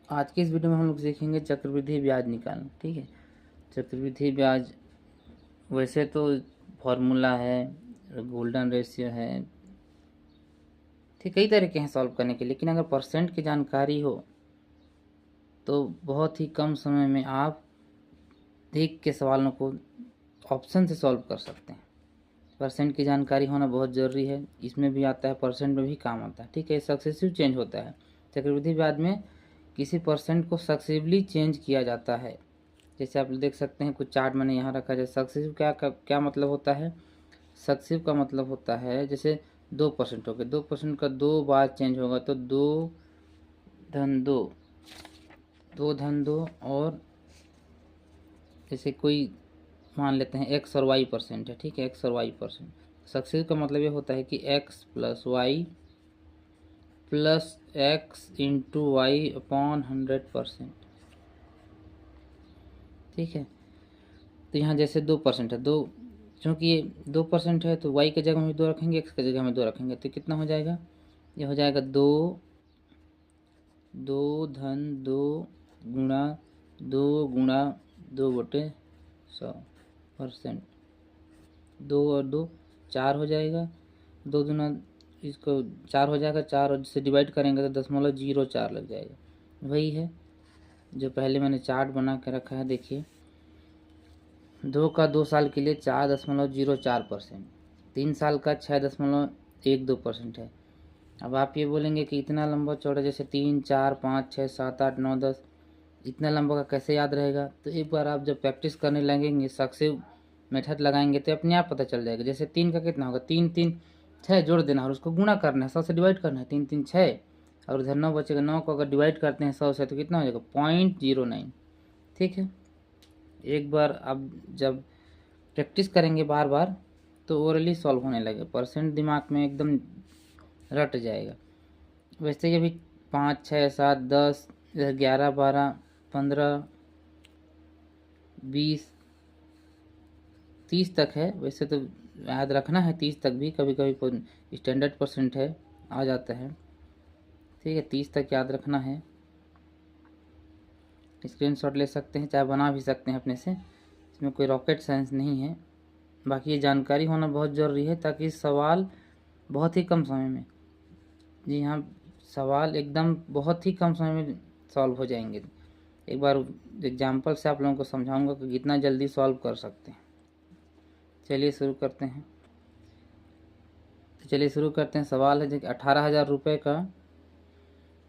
आज के इस वीडियो में हम लोग सीखेंगे चक्रवृद्धि ब्याज निकालना। ठीक है, चक्रवृद्धि ब्याज वैसे तो फॉर्मूला है, गोल्डन रेशियो है, ठीक कई तरीके हैं सॉल्व करने के, लेकिन अगर परसेंट की जानकारी हो तो बहुत ही कम समय में आप देख के सवालों को ऑप्शन से सॉल्व कर सकते हैं। परसेंट की जानकारी होना बहुत ज़रूरी है, इसमें भी आता है, परसेंट में भी काम आता है। ठीक है, सक्सेसिव चेंज होता है चक्रवृद्धि ब्याज में, किसी परसेंट को सक्सेसिवली चेंज किया जाता है। जैसे आप देख सकते हैं कुछ चार्ट मैंने यहाँ रखा है। सक्सेसिव क्या मतलब होता है? सक्सेसिव का मतलब होता है जैसे 2% हो गए, 2% का 2 बार चेंज होगा तो 2 धन 2, 2 धन 2, और जैसे कोई मान लेते हैं x और y परसेंट है। ठीक है, x और y परसेंट। सक्सेसिव का मतलब ये होता है कि x plus Y plus X into Y upon 100%। ठीक है, तो यहाँ जैसे 2% है, दो चूँकि ये 2% है तो y के जगह में 2 रखेंगे, x के जगह में 2 रखेंगे, तो कितना हो जाएगा? ये हो जाएगा 2 धन 2 गुणा 2 गुणा 2/100%। 2 और 2 4 हो जाएगा, 2 दूना इसको 4 हो जाएगा, 4 और जिसे डिवाइड करेंगे तो 0.04 लग जाएगा। वही है जो पहले मैंने चार्ट बना के रखा है। देखिए 2 का 2 साल के लिए 4.04%, 3 साल का 6.12% है। अब आप ये बोलेंगे कि इतना लंबा चौड़ा, जैसे 3, 4, 5, 6, 7, 8, 9, 10, इतना लंबा का कैसे याद रहेगा? तो एक बार आप जब प्रैक्टिस करने लगेंगे, सक्सेसिव मेथड लगाएंगे तो अपने आप पता चल जाएगा। जैसे 3 का कितना होगा? 3, 3, 6 जोड़ देना और उसको गुणा करना है, 100 से डिवाइड करना है। 3, 3, 6 और इधर 9 बचेगा। 9 को अगर डिवाइड करते हैं 100 से तो कितना हो जाएगा? 0.09। ठीक है, एक बार अब जब प्रैक्टिस करेंगे बार बार तो ओरली सॉल्व होने लगे, परसेंट दिमाग में एकदम रट जाएगा। वैसे ये भी 5, 6, 7, 10, 11, 12, 15, 20, 30 तक है। वैसे तो याद रखना है 30 तक भी, कभी कभी स्टैंडर्ड परसेंट है आ जाता है। ठीक है, 30 तक याद रखना है। स्क्रीनशॉट ले सकते हैं, चाहे बना भी सकते हैं अपने से, इसमें कोई रॉकेट साइंस नहीं है। बाकी ये जानकारी होना बहुत ज़रूरी है ताकि सवाल बहुत ही कम समय में, जी हाँ, सवाल एकदम बहुत ही कम समय में सॉल्व हो जाएंगे। एक बार एग्जाम्पल से आप लोगों को समझाऊंगा कि कितना जल्दी सॉल्व कर सकते हैं। चलिए शुरू करते हैं। तो चलिए शुरू करते हैं। सवाल है 18,000 रुपये का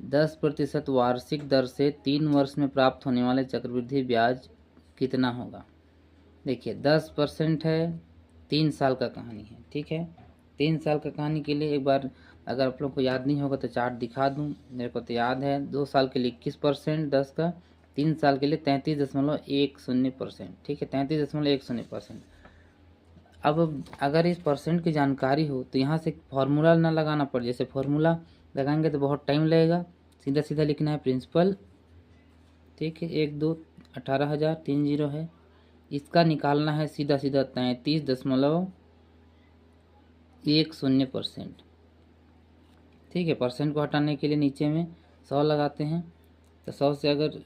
10% वार्षिक दर से 3 वर्ष में प्राप्त होने वाले चक्रवृद्धि ब्याज कितना होगा? देखिए 10% है, 3 साल का कहानी है। ठीक है, 3 साल का कहानी के लिए एक बार अगर आप लोग को याद नहीं होगा तो चार्ट दिखा दूं, मेरे को तो याद है। 2 साल के लिए 21% 10 का, 3 साल के लिए 33.10%। ठीक है, 33.10%। अब अगर इस परसेंट की जानकारी हो तो यहाँ से फॉर्मूला ना लगाना पड़े। जैसे फॉर्मूला लगाएंगे तो बहुत टाइम लगेगा, सीधा सीधा लिखना है प्रिंसिपल। ठीक है, 1, 2, 18,000, 3 जीरो है, इसका निकालना है सीधा सीधा 33.10%। ठीक है, परसेंट को हटाने के लिए नीचे में 100 लगाते हैं, तो 100 से अगर,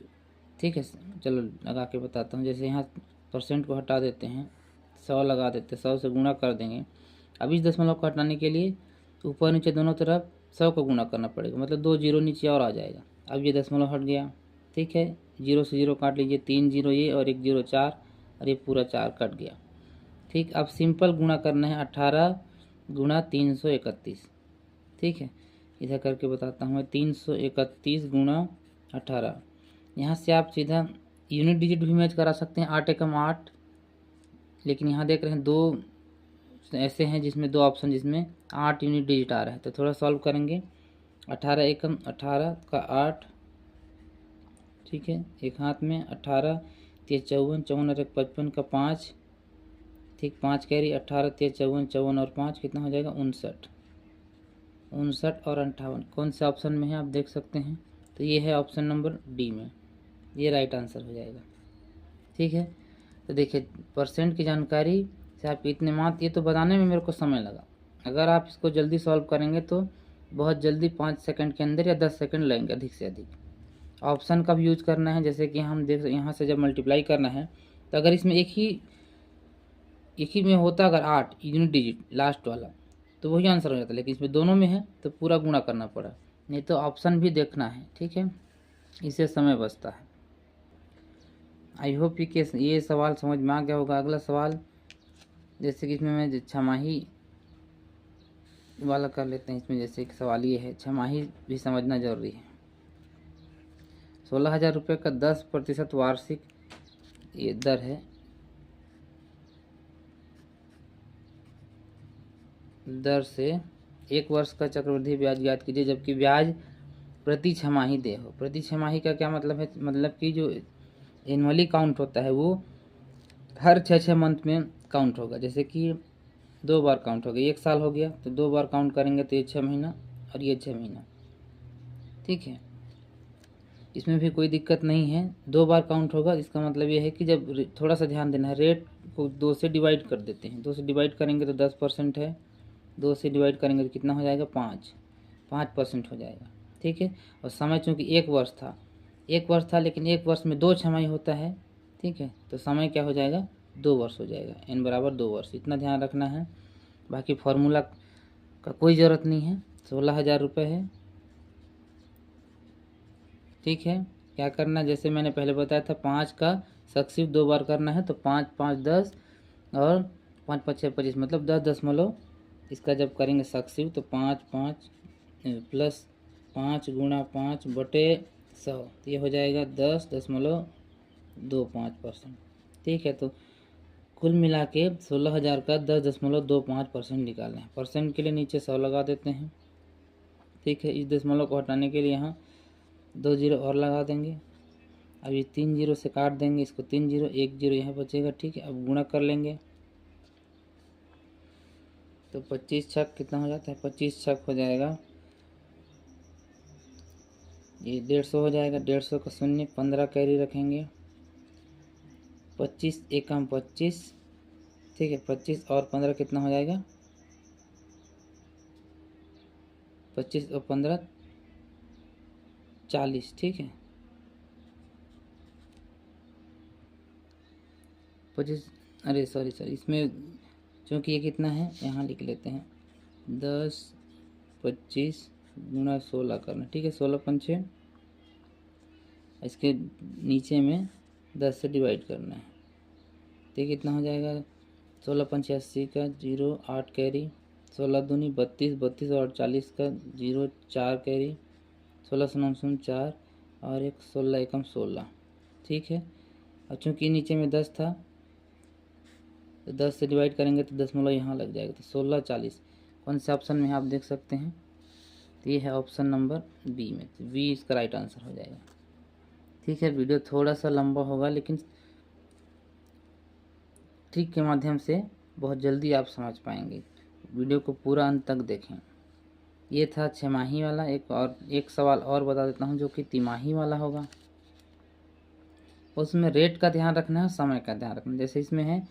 ठीक है चलो लगा के बताता हूँ। जैसे यहाँ परसेंट को हटा देते हैं, 100 लगा देते हैं, 100 से गुणा कर देंगे। अब इस दशमलव को हटाने के लिए ऊपर नीचे दोनों तरफ 100 को गुणा करना पड़ेगा, मतलब 2 जीरो नीचे और आ जाएगा। अब ये दशमलव हट गया। ठीक है, 0 से 0 काट लीजिए, 3 जीरो ये और 1 जीरो 4, और ये पूरा 4 कट गया। ठीक, अब सिंपल गुणा करना है 18 गुणा 331। ठीक है, इधर करके बताता हूँ मैं, 331 गुणा 18। यहाँ से आप सीधा यूनिट डिजिट भी मैच करा सकते हैं, 8 एकम 8, लेकिन यहाँ देख रहे हैं 2 ऐसे हैं जिसमें 2 ऑप्शन जिसमें 8 यूनिट डिजिट आ रहा है, तो थोड़ा सॉल्व करेंगे। 18 एकम 18 का 8, ठीक है, एक हाथ में 18 3 54, 54 और 1 55 का 5, ठीक, 5 कैरी, 18 3 54, 54 और 5 कितना हो जाएगा? 59। 59 और 58 कौन से ऑप्शन में है आप देख सकते हैं, तो ये है ऑप्शन नंबर डी में, ये राइट आंसर हो जाएगा। ठीक है, तो देखिए परसेंट की जानकारी से आप इतने मात्र, ये तो बताने में मेरे को समय लगा, अगर आप इसको जल्दी सॉल्व करेंगे तो बहुत जल्दी 5 सेकंड के अंदर या 10 सेकंड लगेंगे अधिक से अधिक। ऑप्शन का भी यूज करना है। जैसे कि हम देख यहाँ से जब मल्टीप्लाई करना है तो अगर इसमें एक ही में होता अगर 8 यूनिट डिजिट लास्ट वाला तो वही आंसर हो जाता, लेकिन इसमें दोनों में है तो पूरा गुणा करना पड़ा, नहीं तो ऑप्शन भी देखना है। ठीक है, इससे समय बचता है। आई होप कि ये सवाल समझ में आ गया होगा। अगला सवाल जैसे कि इसमें मैं छमाही वाला कर लेते हैं। इसमें जैसे कि सवाल ये है, छमाही भी समझना जरूरी है। 16,000 रुपये का 10% वार्षिक ये दर है, दर से 1 वर्ष का चक्रवृद्धि ब्याज ज्ञात कीजिए जबकि ब्याज प्रति छमाही दे हो। प्रति छमाही का क्या मतलब है? मतलब कि जो एनुअली काउंट होता है वो हर 6 मंथ में काउंट होगा। जैसे कि 2 बार काउंट हो गया, 1 साल हो गया तो 2 बार काउंट करेंगे तो ये 6 महीना और ये 6 महीना। ठीक है, इसमें भी कोई दिक्कत नहीं है, 2 बार काउंट होगा। इसका मतलब ये है कि जब थोड़ा सा ध्यान देना है, रेट को 2 से डिवाइड कर देते हैं। 2 से डिवाइड करेंगे तो 10% है, 2 से डिवाइड करेंगे तो कितना हो जाएगा? 5% हो जाएगा। ठीक है, और समय चूँकि 1 वर्ष था, 1 वर्ष था लेकिन 1 वर्ष में 2 छमाही होता है। ठीक है, तो समय क्या हो जाएगा? 2 वर्ष हो जाएगा। n बराबर 2 वर्ष, इतना ध्यान रखना है। बाकी फार्मूला का कोई ज़रूरत नहीं है। 16,000 रुपये है। ठीक है, क्या करना, जैसे मैंने पहले बताया था 5 का सक्सिव 2 बार करना है तो 5 5 10 और 5 5 6 25 मतलब 10 इसका जब करेंगे सक्सिव तो 5 5 प्लस 5 गुणा 5 बटे 100 तो ये हो जाएगा 10.25%। ठीक है, तो कुल मिला के 16,000 का 10.25% निकालना है। परसेंट के लिए नीचे 100 लगा देते हैं। ठीक है, इस दशमलव को हटाने के लिए यहाँ 2 जीरो और लगा देंगे। अब ये 3 जीरो से काट देंगे इसको, 3 जीरो, 1 जीरो यहाँ बचेगा। ठीक है, अब गुणा कर लेंगे तो 25 छक कितना हो जाता है? 25 छक हो जाएगा ये 150 हो जाएगा। 150 का शून्य, 15 कैरी रखेंगे। 25 एकम 25। ठीक है, 25 और 15 कितना हो जाएगा? 25 और 15 40। ठीक है, 25, अरे सॉरी इसमें चूँकि ये कितना है यहाँ लिख लेते हैं 10 25 गुणा 16 करना। ठीक है, 16 पंचे, इसके नीचे में 10 से डिवाइड करना है। ठीक, कितना हो जाएगा? 16 पंचे 80 का 0 8 कैरी, 16 दूनी 32, 32 और 40 का 0 4 कैरी, 16 शून्य 4 और 1 16 एकम 16। ठीक है, और चूँकि नीचे में 10 था तो 10 से डिवाइड करेंगे तो दशमलव यहाँ लग जाएगा तो 16 40। कौन से ऑप्शन में आप देख सकते हैं? तो ये है ऑप्शन नंबर बी में, तो बी इसका राइट आंसर हो जाएगा। ठीक है, वीडियो थोड़ा सा लंबा होगा लेकिन ट्रिक के माध्यम से बहुत जल्दी आप समझ पाएंगे। वीडियो को पूरा अंत तक देखें। ये था छमाही वाला। एक सवाल और बता देता हूँ जो कि तिमाही वाला होगा। उसमें रेट का ध्यान रखना है, समय का ध्यान रखना। जैसे इसमें है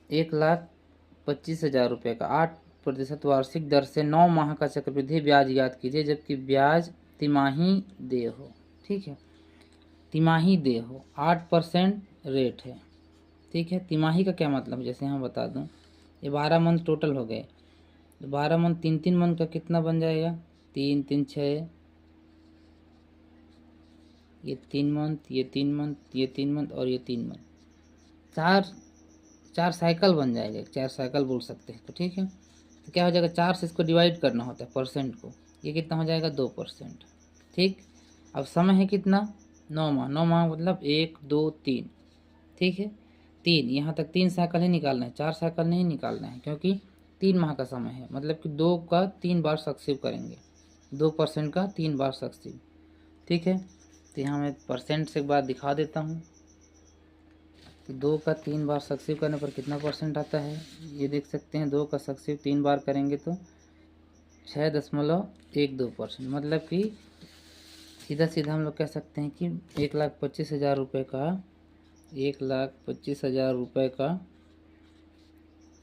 1,25,000 रुपये का 8% वार्षिक दर से 9 माह का चक्रवृद्धि ब्याज याद कीजिए जबकि ब्याज तिमाही देय हो। ठीक है, तिमाही देय हो, 8% रेट है। ठीक है, तिमाही का क्या मतलब? जैसे यहाँ बता दूँ, ये 12 मंथ टोटल हो गए तो 12 मंथ 3 मंथ का कितना बन जाएगा? 3 3 6, ये 3 मंथ, ये 3 मंथ, ये 3 मंथ और ये 3 मंथ, चार साइकिल बन जाएगा। 4 साइकिल बोल सकते हैं। तो ठीक है, तो क्या हो जाएगा? 4 से इसको डिवाइड करना होता है परसेंट को, ये कितना हो जाएगा? 2%। ठीक, अब समय है कितना? 9 माह। 9 माह मतलब 1 2 3। ठीक है, 3 यहाँ तक 3 साइकिल ही निकालना है, 4 साइकिल नहीं निकालना है क्योंकि 3 माह का समय है। मतलब कि 2 का 3 बार सक्सीव करेंगे, 2% का 3 बार सक्सीव। ठीक है, तो यहाँ मैं परसेंट से एक बार दिखा देता हूँ। तो 2 का 3 बार सक्सीव करने पर कितना परसेंट आता है? ये देख सकते हैं, 2 का सक्सीव 3 बार करेंगे तो 6.12%। मतलब कि सीधा सीधा हम लोग कह सकते हैं कि 1,25,000 रुपये का 1,25,000 रुपये का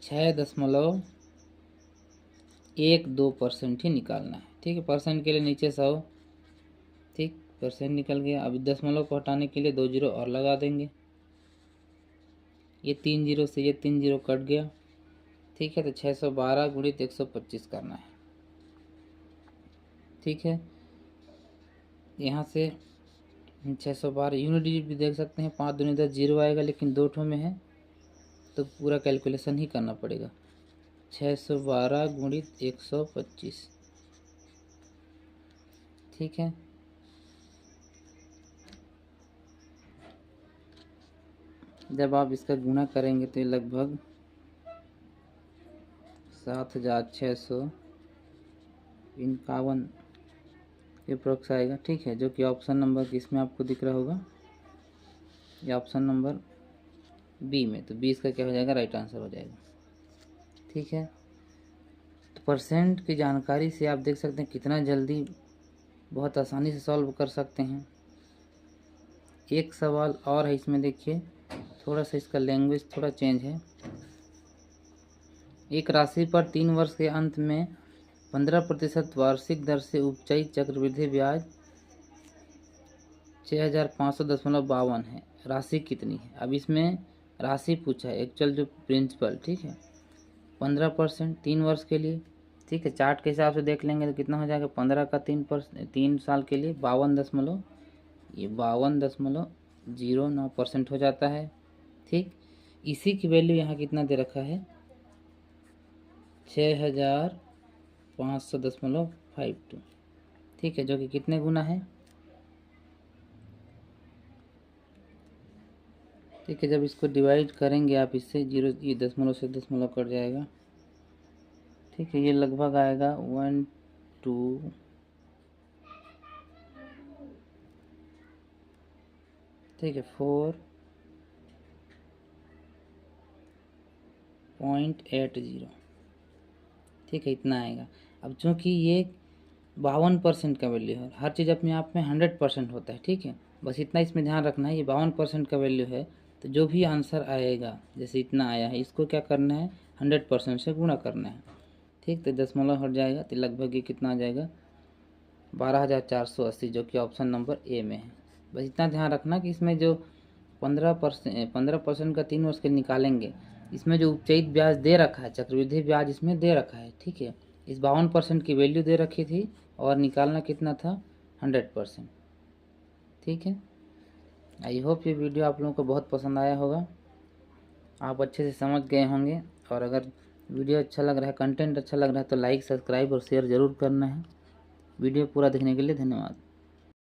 6.12% ही निकालना है। ठीक है, परसेंट के लिए नीचे 100। ठीक, परसेंट निकल गया। अब दशमलव को हटाने के लिए 2 जीरो और लगा देंगे। ये 3 जीरो से ये 3 जीरो कट गया। ठीक है, तो 612 गुणित 125 करना है। ठीक है, यहाँ से 612 यूनिट डिजिट भी देख सकते हैं। 5 दूनी 10 जीरो आएगा, लेकिन 2 ठो में है तो पूरा कैलकुलेशन ही करना पड़ेगा। 612 गुणित 125। ठीक है, जब आप इसका गुणा करेंगे तो ये लगभग 7651 अप्रोक्स आएगा। ठीक है, जो कि ऑप्शन नंबर इसमें आपको दिख रहा होगा, ये ऑप्शन नंबर बी में। तो 20 का क्या हो जाएगा, राइट आंसर हो जाएगा। ठीक है, तो परसेंट की जानकारी से आप देख सकते हैं कितना जल्दी बहुत आसानी से सॉल्व कर सकते हैं। एक सवाल और है इसमें, देखिए थोड़ा सा इसका लैंग्वेज थोड़ा चेंज है। एक राशि पर 3 वर्ष के अंत में 15% वार्षिक दर से उपचाई चक्रवृद्धि ब्याज 6500.52 है। राशि कितनी है? अब इसमें राशि पूछा है, एक्चुअल जो प्रिंसिपल। ठीक है, 15% 3 वर्ष के लिए। ठीक है, चार्ट के हिसाब से देख लेंगे तो कितना हो जाएगा, 15 का 3 साल के लिए 52.09% हो जाता है। ठीक, इसी की वैल्यू यहाँ कितना दे रखा है, 6500.52। ठीक है, जो कि कितने गुना है। ठीक है, जब इसको डिवाइड करेंगे आप इससे, जीरो ये दशमलव से दशमलव कट जाएगा। ठीक है, ये लगभग आएगा 1 2 ठीक है 4.80। ठीक है, इतना आएगा। अब चूँकि ये 52% का वैल्यू है, हर चीज़ अपने आप में 100% होता है। ठीक है, बस इतना इसमें ध्यान रखना है, ये 52% का वैल्यू है, तो जो भी आंसर आएगा, जैसे इतना आया है, इसको क्या करना है, 100% से गुणा करना है। ठीक, तो दशमलव हट जाएगा तो लगभग ये कितना आ जाएगा, 12,480, जो कि ऑप्शन नंबर ए में है। बस इतना ध्यान रखना कि इसमें जो 15% का 3 वर्ष के निकालेंगे, इसमें जो उपचयित ब्याज दे रखा है, चक्रवृद्धि ब्याज इसमें दे रखा है। ठीक है, इस 52% की वैल्यू दे रखी थी और निकालना कितना था, 100%। ठीक है, आई होप ये वीडियो आप लोगों को बहुत पसंद आया होगा, आप अच्छे से समझ गए होंगे। और अगर वीडियो अच्छा लग रहा है, कंटेंट अच्छा लग रहा है, तो लाइक, सब्सक्राइब और शेयर ज़रूर करना है। वीडियो पूरा देखने के लिए धन्यवाद।